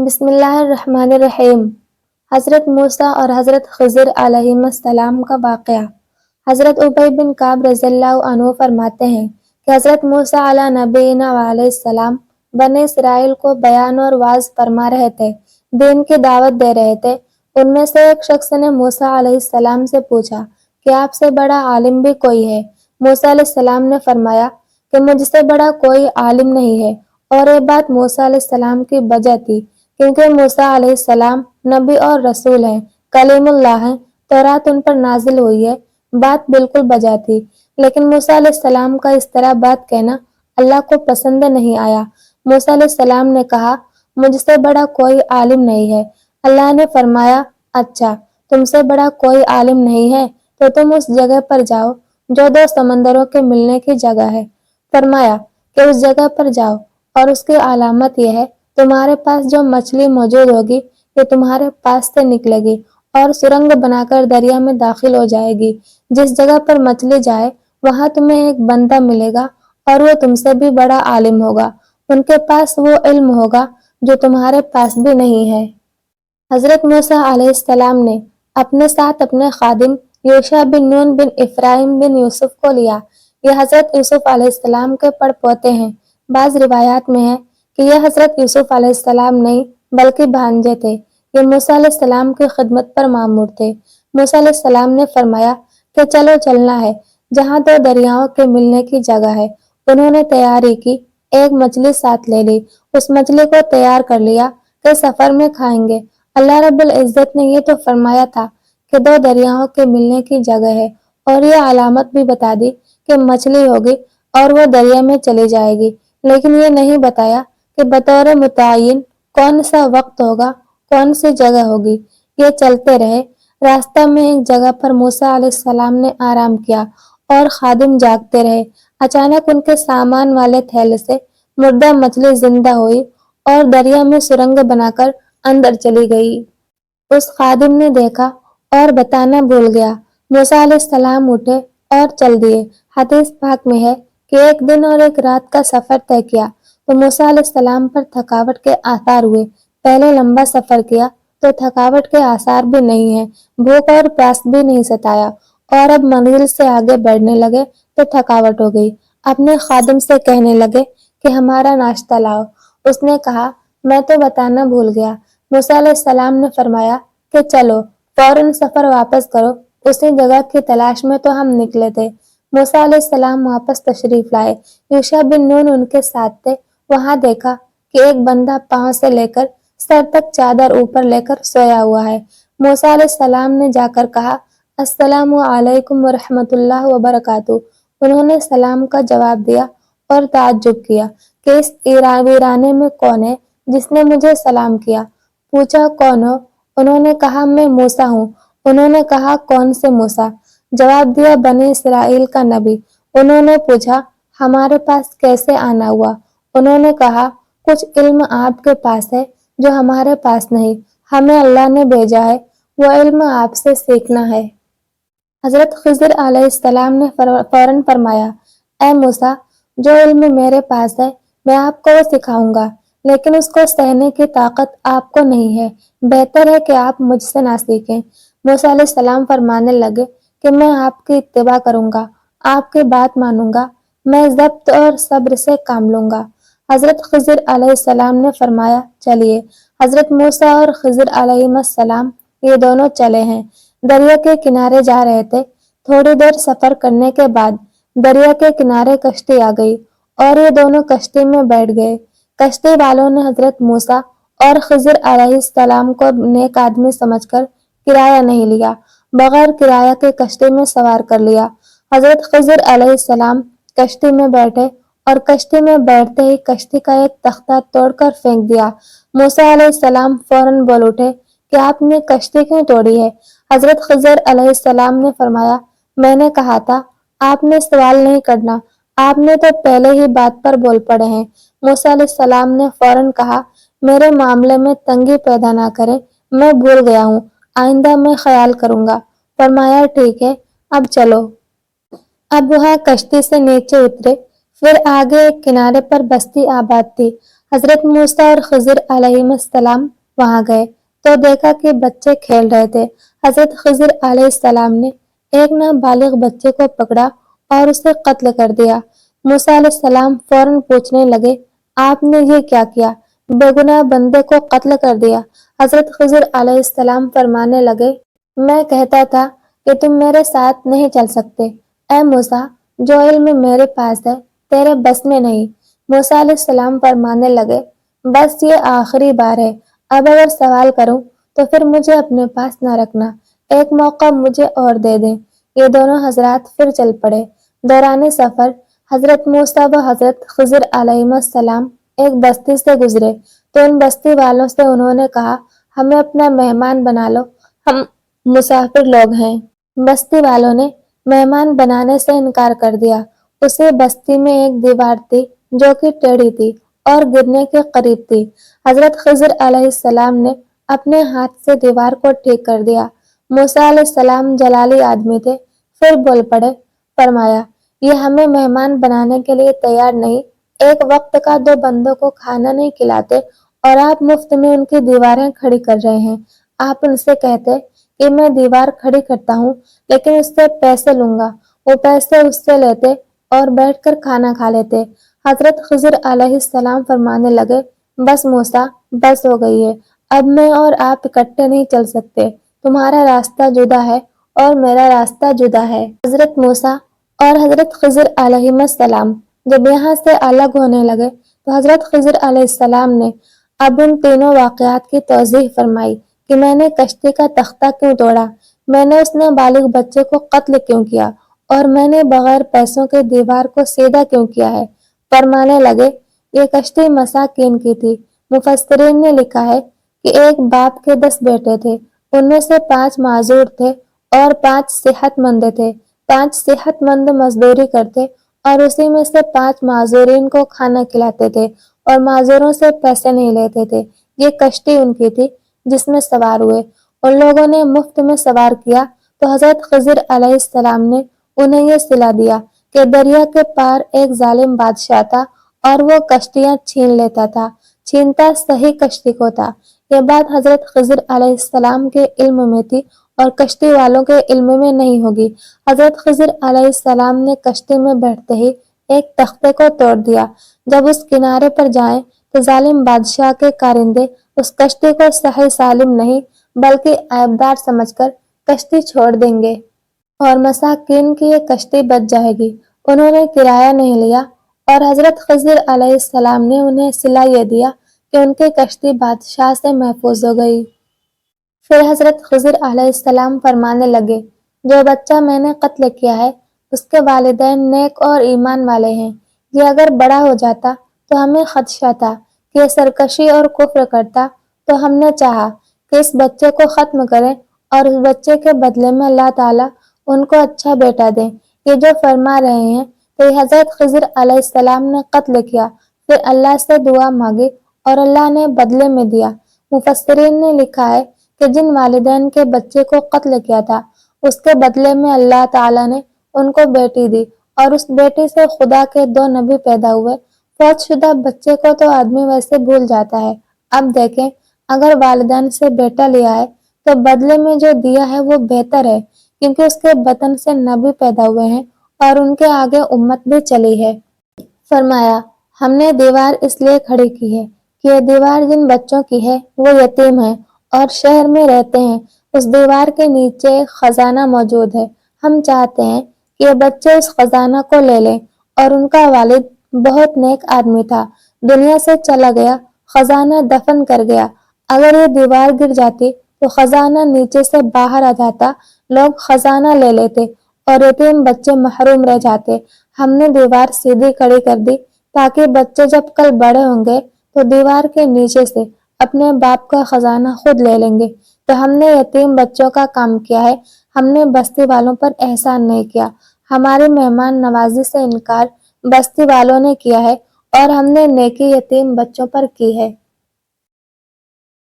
بسم اللہ الرحمن الرحیم۔ حضرت موسیٰ اور حضرت خضر علیہ السلام کا واقعہ۔ حضرت ابی بن کعب رضی اللہ عنہ فرماتے ہیں کہ حضرت موسیٰ علیہ نبینا علیہ السلام بنی اسرائیل کو بیان اور وعظ فرما رہے تھے، دین کی دعوت دے رہے تھے۔ ان میں سے ایک شخص نے موسیٰ علیہ السلام سے پوچھا کہ آپ سے بڑا عالم بھی کوئی ہے؟ موسیٰ علیہ السلام نے فرمایا کہ مجھ سے بڑا کوئی عالم نہیں ہے، اور یہ بات موسیٰ علیہ السلام کی وجہ تھی کیونکہ موسیٰ علیہ السلام نبی اور رسول ہیں، کلیم اللہ ہیں، تورات ان پر نازل ہوئی ہے۔ بات بالکل بجا تھی، لیکن موسیٰ علیہ السلام کا اس طرح بات کہنا اللہ کو پسند نہیں آیا۔ موسیٰ علیہ السلام نے کہا، مجھ سے بڑا کوئی عالم نہیں ہے۔ اللہ نے فرمایا، اچھا، تم سے بڑا کوئی عالم نہیں ہے تو تم اس جگہ پر جاؤ جو دو سمندروں کے ملنے کی جگہ ہے۔ فرمایا کہ اس جگہ پر جاؤ، اور اس کی علامت یہ ہے، تمہارے پاس جو مچھلی موجود ہوگی یہ تمہارے پاس سے نکلے گی اور سرنگ بنا کر دریا میں داخل ہو جائے گی۔ جس جگہ پر مچھلی جائے وہاں تمہیں ایک بندہ ملے گا اور وہ تم سے بھی بڑا عالم ہوگا۔ ان کے پاس وہ علم ہوگا جو تمہارے پاس بھی نہیں ہے۔ حضرت موسیٰ علیہ السلام نے اپنے ساتھ اپنے خادم یوشع بن نون بن افراہیم بن یوسف کو لیا۔ یہ حضرت یوسف علیہ السلام کے پڑ پوتے ہیں۔ بعض روایات میں ہے کہ یہ حضرت یوسف علیہ السلام نہیں بلکہ بھانجے تھے۔ یہ موسیٰ علیہ السلام کی خدمت پر مامور تھے۔ موسیٰ علیہ السلام نے فرمایا کہ چلو چلنا ہے، جہاں دو دریاؤں کے ملنے کی جگہ ہے۔ انہوں نے تیاری کی، ایک مچھلی ساتھ لے لی، اس مچھلی کو تیار کر لیا کہ سفر میں کھائیں گے۔ اللہ رب العزت نے یہ تو فرمایا تھا کہ دو دریاؤں کے ملنے کی جگہ ہے، اور یہ علامت بھی بتا دی کہ مچھلی ہوگی اور وہ دریا میں چلی جائے گی، لیکن یہ نہیں بتایا کہ بطور متعین کون سا وقت ہوگا، کون سی جگہ ہوگی۔ یہ چلتے رہے۔ راستہ میں ایک جگہ پر موسیٰ علیہ السلام نے آرام کیا اور خادم جاگتے رہے۔ اچانک ان کے سامان والے تھیلے سے مردہ مچھلی زندہ ہوئی اور دریا میں سرنگ بنا کر اندر چلی گئی۔ اس خادم نے دیکھا اور بتانا بھول گیا۔ موسیٰ علیہ السلام اٹھے اور چل دیے۔ حدیث پاک میں ہے کہ ایک دن اور ایک رات کا سفر طے کیا تو موسیٰ علیہ السلام پر تھکاوٹ کے آثار ہوئے۔ پہلے لمبا سفر کیا تو تھکاوٹ کے آثار بھی نہیں ہیں، بھوک اور پیاس بھی نہیں ستایا، اور اب منزل سے آگے بڑھنے لگے تو تھکاوٹ ہو گئی۔ اپنے خادم سے کہنے لگے کہ ہمارا ناشتہ لاؤ۔ اس نے کہا، میں تو بتانا بھول گیا۔ موسیٰ علیہ السلام نے فرمایا کہ چلو فوراً سفر واپس کرو، اسی جگہ کی تلاش میں تو ہم نکلے تھے۔ موسیٰ علیہ السلام واپس تشریف لائے۔ یوشع بن نون ان کے ساتھ تھے۔ وہاں دیکھا کہ ایک بندہ پاؤں سے لے کر سر تک چادر اوپر لے کر سویا ہوا ہے۔ موسیٰ علیہ السلام نے جا کر کہا، السلام علیکم ورحمۃ اللہ وبرکاتہ۔ انہوں نے سلام کا جواب دیا اور تعجب کیا کہ اس ویرانے میں کون ہے جس نے مجھے سلام کیا؟ پوچھا، کون ہو؟ انہوں نے کہا، میں موسیٰ ہوں۔ انہوں نے کہا، کون سے موسیٰ؟ جواب دیا، بنی اسرائیل کا نبی۔ انہوں نے پوچھا، ہمارے پاس کیسے آنا ہوا؟ انہوں نے کہا، کچھ علم آپ کے پاس ہے جو ہمارے پاس نہیں، ہمیں اللہ نے بھیجا ہے، وہ علم آپ سے سیکھنا ہے۔ حضرت خضر علیہ السلام نے فوراً فرمایا، اے موسیٰ، جو علم میرے پاس ہے میں آپ کو وہ سکھاؤں گا، لیکن اس کو سہنے کی طاقت آپ کو نہیں ہے، بہتر ہے کہ آپ مجھ سے نہ سیکھیں۔ موسیٰ علیہ السلام فرمانے لگے کہ میں آپ کی اتباع کروں گا، آپ کی بات مانوں گا، میں ضبط اور صبر سے کام لوں گا۔ حضرت خضر علیہ السلام نے فرمایا، چلیے۔ حضرت موسیٰ اور خضر علیہ السلام یہ دونوں چلے ہیں۔ دریا کے کنارے جا رہے تھے۔ تھوڑی دیر سفر کرنے کے بعد دریا کے کنارے کشتی آ گئی اور یہ دونوں کشتی میں بیٹھ گئے۔ کشتی والوں نے حضرت موسیٰ اور خضر علیہ السلام کو نیک آدمی سمجھ کر کرایہ نہیں لیا، بغیر کرایہ کے کشتی میں سوار کر لیا۔ حضرت خضر علیہ السلام کشتی میں بیٹھے اور کشتی میں بیٹھتے ہی کشتی کا ایک تختہ توڑ کر پھینک دیا۔ موسیٰ علیہ السلام فوراً بول اٹھے کہ آپ نے کشتی کیوں توڑی ہے؟ حضرت خضر علیہ السلام نے فرمایا، میں نے کہا تھا آپ نے سوال نہیں کرنا، آپ نے تو پہلے ہی بات پر بول پڑے ہیں۔ موسیٰ علیہ السلام نے فوراً کہا، میرے معاملے میں تنگی پیدا نہ کریں، میں بھول گیا ہوں، آئندہ میں خیال کروں گا۔ فرمایا، ٹھیک ہے، اب چلو۔ اب وہاں کشتی سے نیچے اترے۔ پھر آگے ایک کنارے پر بستی آباد تھی۔ حضرت موسیٰ اور خضر علیہ السلام وہاں گئے تو دیکھا کہ بچے کھیل رہے تھے۔ حضرت خضر علیہ السلام نے ایک نابالغ بچے کو پکڑا اور اسے قتل کر دیا۔ موسیٰ علیہ السلام فوراً پوچھنے لگے، آپ نے یہ کیا کیا؟ بے گناہ بندے کو قتل کر دیا۔ حضرت خضر علیہ السلام فرمانے لگے، میں کہتا تھا کہ تم میرے ساتھ نہیں چل سکتے۔ اے موسیٰ، جو علم میرے پاس ہے تیرے بس میں نہیں۔ موسیٰ علیہ السلام فرمانے لگے، بس یہ آخری بار ہے، اب اگر سوال کروں تو پھر مجھے اپنے پاس نہ رکھنا، ایک موقع مجھے اور دے دیں۔ یہ دونوں حضرات پھر چل پڑے۔ دوران سفر حضرت موسیٰ و حضرت خضر علیہ السلام ایک بستی سے گزرے تو ان بستی والوں سے انہوں نے کہا، ہمیں اپنا مہمان بنا لو، ہم مسافر لوگ ہیں۔ بستی والوں نے مہمان بنانے سے انکار کر دیا۔ اسی بستی میں ایک دیوار تھی جو کہ ٹیڑھی تھی اور گرنے کے قریب تھی۔ حضرت خضر علیہ السلام نے اپنے ہاتھ سے دیوار کو ٹھیک کر دیا۔ موسیٰ علیہ السلام جلالی آدمی تھے، پھر بول پڑے، فرمایا، یہ ہمیں مہمان بنانے کے لیے تیار نہیں، ایک وقت کا 2 بندوں کو کھانا نہیں کھلاتے اور آپ مفت میں ان کی دیواریں کھڑی کر رہے ہیں۔ آپ ان سے کہتے کہ میں دیوار کھڑی کرتا ہوں لیکن اس سے پیسے لوں گا، وہ پیسے اس سے لیتے اور بیٹھ کر کھانا کھا لیتے۔ حضرت خضر علیہ السلام فرمانے لگے، بس موسیٰ، بس ہو گئی ہے، اب میں اور آپ اکٹھے نہیں چل سکتے، تمہارا راستہ جدا ہے اور میرا راستہ جدا ہے۔ حضرت موسیٰ اور حضرت خضر علیہ السلام جب یہاں سے الگ ہونے لگے تو حضرت خضر علیہ السلام نے اب ان تینوں واقعات کی توضیح فرمائی کہ میں نے کشتی کا تختہ کیوں توڑا، میں نے اس نابالغ بچے کو قتل کیوں کیا اور میں نے بغیر پیسوں کے دیوار کو سیدھا کیوں کیا ہے۔ فرمانے لگے، یہ کشتی مساکین کی تھی۔ مفسرین نے لکھا ہے کہ ایک باپ کے 10 بیٹے تھے، ان میں سے 5 معذور تھے اور 5 صحت مند تھے۔ 5 صحت مند مزدوری کرتے اور اسی میں سے 5 معذورین کو کھانا کھلاتے تھے اور معذوروں سے پیسے نہیں لیتے تھے۔ یہ کشتی ان کی تھی جس میں سوار ہوئے۔ ان لوگوں نے مفت میں سوار کیا تو حضرت خضر علیہ السلام نے انہیں یہ صلہ دیا کہ دریا کے پار ایک ظالم بادشاہ تھا اور وہ کشتیاں چھین لیتا تھا، چھینتا صحیح کشتی کو تھا۔ یہ بات حضرت خضر علیہ السلام کے علم میں تھی اور کشتی والوں کے علم میں نہیں ہوگی۔ حضرت خضر علیہ السلام نے کشتی میں بیٹھتے ہی ایک تختے کو توڑ دیا۔ جب اس کنارے پر جائیں تو ظالم بادشاہ کے کارندے اس کشتی کو صحیح سالم نہیں بلکہ عیبدار سمجھ کر کشتی چھوڑ دیں گے اور مساکین کی یہ کشتی بچ جائے گی۔ انہوں نے کرایہ نہیں لیا اور حضرت خضر علیہ السلام نے انہیں صلہ یہ دیا کہ ان کی کشتی بادشاہ سے محفوظ ہو گئی۔ پھر حضرت خضر علیہ السلام فرمانے لگے، جو بچہ میں نے قتل کیا ہے اس کے والدین نیک اور ایمان والے ہیں، یہ اگر بڑا ہو جاتا تو ہمیں خدشہ تھا کہ یہ سرکشی اور کفر کرتا، تو ہم نے چاہا کہ اس بچے کو ختم کریں اور اس بچے کے بدلے میں اللہ تعالیٰ ان کو اچھا بیٹا دیں۔ یہ جو فرما رہے ہیں کہ حضرت خضر علیہ السلام نے قتل کیا، پھر اللہ سے دعا مانگی اور اللہ نے بدلے میں دیا۔ مفسرین نے لکھا ہے کہ جن والدین کے بچے کو قتل کیا تھا اس کے بدلے میں اللہ تعالیٰ نے ان کو بیٹی دی اور اس بیٹی سے خدا کے 2 نبی پیدا ہوئے۔ فوت شدہ بچے کو تو آدمی ویسے بھول جاتا ہے، اب دیکھیں اگر والدین سے بیٹا لیا ہے تو بدلے میں جو دیا ہے وہ بہتر ہے، کیونکہ اس کے بطن سے نبی پیدا ہوئے ہیں اور ان کے آگے امت بھی چلی ہے۔ فرمایا، ہم نے دیوار اس لیے کھڑی کی ہے کہ یہ دیوار جن بچوں کی ہے وہ یتیم ہیں اور شہر میں رہتے ہیں، اس دیوار کے نیچے ایک خزانہ موجود ہے، ہم چاہتے ہیں کہ یہ بچے اس خزانہ کو لے لیں۔ اور ان کا والد بہت نیک آدمی تھا، دنیا سے چلا گیا، خزانہ دفن کر گیا۔ اگر یہ دیوار گر جاتی تو خزانہ نیچے سے باہر آ جاتا، لوگ خزانہ لے لیتے اور یتیم بچے محروم رہ جاتے۔ ہم نے دیوار سیدھی کھڑی کر دی تاکہ بچے جب کل بڑے ہوں گے تو دیوار کے نیچے سے اپنے باپ کا خزانہ خود لے لیں گے۔ تو ہم نے یتیم بچوں کا کام کیا ہے، ہم نے بستی والوں پر احسان نہیں کیا۔ ہماری مہمان نوازی سے انکار بستی والوں نے کیا ہے اور ہم نے نیکی یتیم بچوں پر کی ہے۔